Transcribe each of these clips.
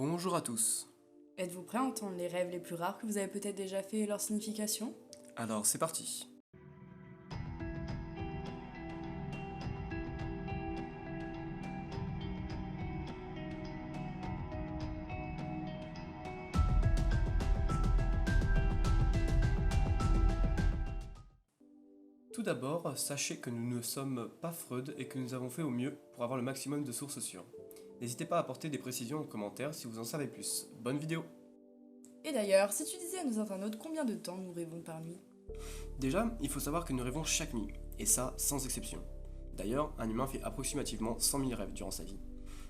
Bonjour à tous. Êtes-vous prêt à entendre les rêves les plus rares que vous avez peut-être déjà fait et leur signification? Alors c'est parti. Tout d'abord, sachez que nous ne sommes pas Freud et que nous avons fait au mieux pour avoir le maximum de sources sûres. N'hésitez pas à apporter des précisions en commentaire si vous en savez plus. Bonne vidéo. Et d'ailleurs, si tu disais à nos internautes combien de temps nous rêvons par nuit? Déjà, il faut savoir que nous rêvons chaque nuit, et ça sans exception. D'ailleurs, un humain fait approximativement 100 000 rêves durant sa vie.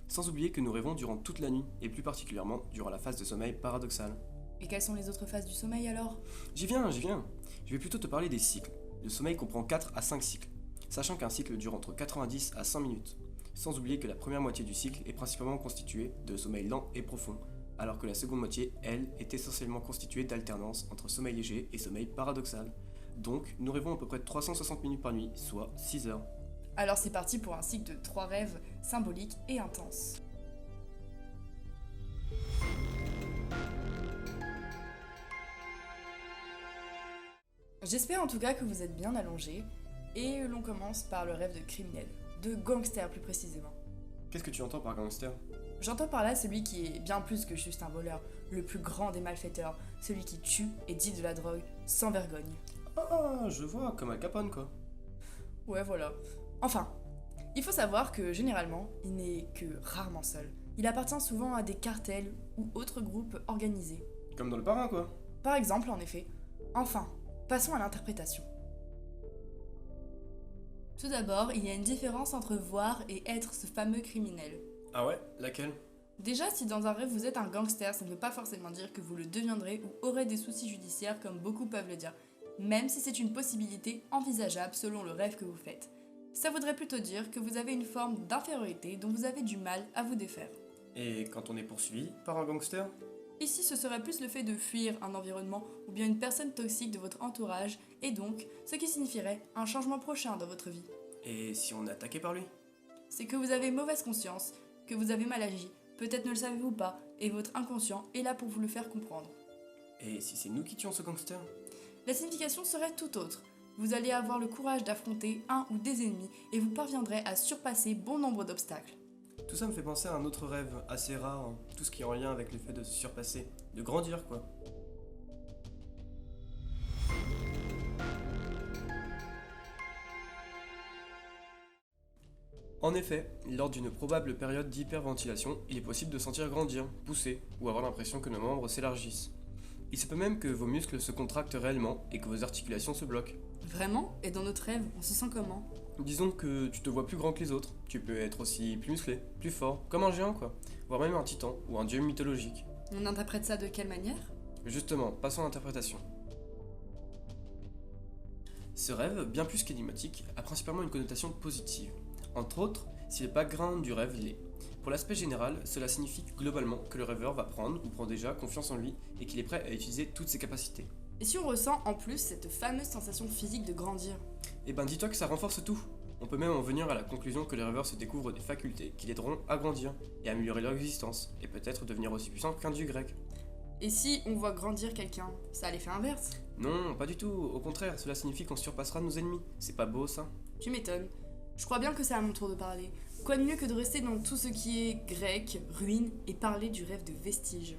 Sans oublier que nous rêvons durant toute la nuit, et plus particulièrement durant la phase de sommeil paradoxal. Et quelles sont les autres phases du sommeil alors? J'y viens. Je vais plutôt te parler des cycles. Le sommeil comprend 4 à 5 cycles, sachant qu'un cycle dure entre 90 à 100 minutes. Sans oublier que la première moitié du cycle est principalement constituée de sommeil lent et profond, alors que la seconde moitié, elle, est essentiellement constituée d'alternance entre sommeil léger et sommeil paradoxal. Donc, nous rêvons à peu près 360 minutes par nuit, soit 6 heures. Alors c'est parti pour un cycle de 3 rêves symboliques et intenses. J'espère en tout cas que vous êtes bien allongés, et l'on commence par le rêve de criminel, de gangster plus précisément. Qu'est-ce que tu entends par gangster? J'entends par là celui qui est bien plus que juste un voleur, le plus grand des malfaiteurs, celui qui tue et dit de la drogue sans vergogne. Ah, je vois, comme Al Capone quoi. Ouais, voilà. Enfin, il faut savoir que généralement, il n'est que rarement seul. Il appartient souvent à des cartels ou autres groupes organisés. Comme dans le parrain quoi. Par exemple, en effet. Enfin, passons à l'interprétation. Tout d'abord, il y a une différence entre voir et être ce fameux criminel. Ah ouais, laquelle? Déjà, si dans un rêve vous êtes un gangster, ça ne veut pas forcément dire que vous le deviendrez ou aurez des soucis judiciaires comme beaucoup peuvent le dire, même si c'est une possibilité envisageable selon le rêve que vous faites. Ça voudrait plutôt dire que vous avez une forme d'infériorité dont vous avez du mal à vous défaire. Et quand on est poursuivi par un gangster? Ici, ce serait plus le fait de fuir un environnement ou bien une personne toxique de votre entourage, et donc, ce qui signifierait un changement prochain dans votre vie. Et si on est attaqué par lui? C'est que vous avez mauvaise conscience, que vous avez mal agi, peut-être ne le savez-vous pas, et votre inconscient est là pour vous le faire comprendre. Et si c'est nous qui tuons ce gangster? La signification serait tout autre. Vous allez avoir le courage d'affronter un ou des ennemis et vous parviendrez à surpasser bon nombre d'obstacles. Tout ça me fait penser à un autre rêve assez rare, hein. Tout ce qui est en lien avec le fait de se surpasser, de grandir quoi. En effet, lors d'une probable période d'hyperventilation, il est possible de sentir grandir, pousser, ou avoir l'impression que nos membres s'élargissent. Il se peut même que vos muscles se contractent réellement et que vos articulations se bloquent. Vraiment? Et dans notre rêve, on se sent comment? Disons que tu te vois plus grand que les autres, tu peux être aussi plus musclé, plus fort, comme un géant quoi, voire même un titan ou un dieu mythologique. On interprète ça de quelle manière? Justement, passons à l'interprétation. Ce rêve, bien plus qu'énigmatique, a principalement une connotation positive. Entre autres, si le background du rêve l'est. Pour l'aspect général, cela signifie globalement que le rêveur va prendre, ou prend déjà, confiance en lui et qu'il est prêt à utiliser toutes ses capacités. Et si on ressent en plus cette fameuse sensation physique de grandir? Eh ben dis-toi que ça renforce tout. On peut même en venir à la conclusion que les rêveurs se découvrent des facultés qui l'aideront à grandir et à améliorer leur existence, et peut-être devenir aussi puissants qu'un dieu grec. Et si on voit grandir quelqu'un, ça a l'effet inverse? Non, pas du tout, au contraire, cela signifie qu'on surpassera nos ennemis. C'est pas beau ça? Tu m'étonnes. Je crois bien que c'est à mon tour de parler. Quoi de mieux que de rester dans tout ce qui est grec, ruine, et parler du rêve de Vestige.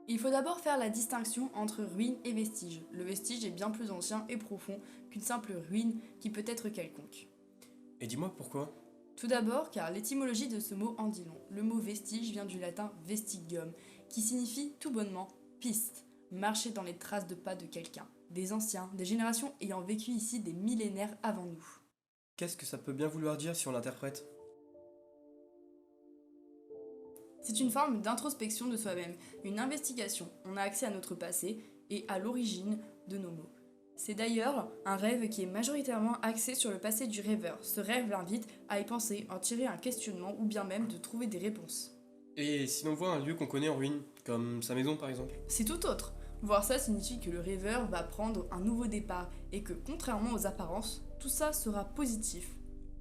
Il faut d'abord faire la distinction entre ruine et vestige. Le vestige est bien plus ancien et profond qu'une simple ruine qui peut être quelconque. Et dis-moi pourquoi? Tout d'abord car l'étymologie de ce mot en dit long. Le mot vestige vient du latin vestigium, qui signifie tout bonnement piste, marcher dans les traces de pas de quelqu'un, des anciens, des générations ayant vécu ici des millénaires avant nous. Qu'est-ce que ça peut bien vouloir dire si on l'interprète? C'est une forme d'introspection de soi-même, une investigation. On a accès à notre passé et à l'origine de nos mots. C'est d'ailleurs un rêve qui est majoritairement axé sur le passé du rêveur. Ce rêve l'invite à y penser, en tirer un questionnement ou bien même de trouver des réponses. Et si l'on voit un lieu qu'on connaît en ruine, comme sa maison par exemple? C'est tout autre. Voir ça signifie que le rêveur va prendre un nouveau départ et que, contrairement aux apparences, tout ça sera positif.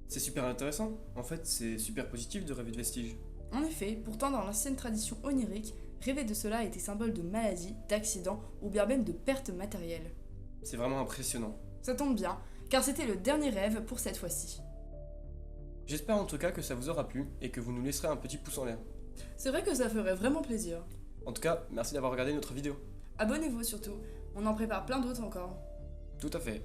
C'est super intéressant. En fait, c'est super positif de rêver de vestiges. En effet, pourtant dans l'ancienne tradition onirique, rêver de cela était symbole de maladie, d'accident ou bien même de perte matérielle. C'est vraiment impressionnant. Ça tombe bien, car c'était le dernier rêve pour cette fois-ci. J'espère en tout cas que ça vous aura plu et que vous nous laisserez un petit pouce en l'air. C'est vrai que ça ferait vraiment plaisir. En tout cas, merci d'avoir regardé notre vidéo. Abonnez-vous surtout, on en prépare plein d'autres encore. Tout à fait.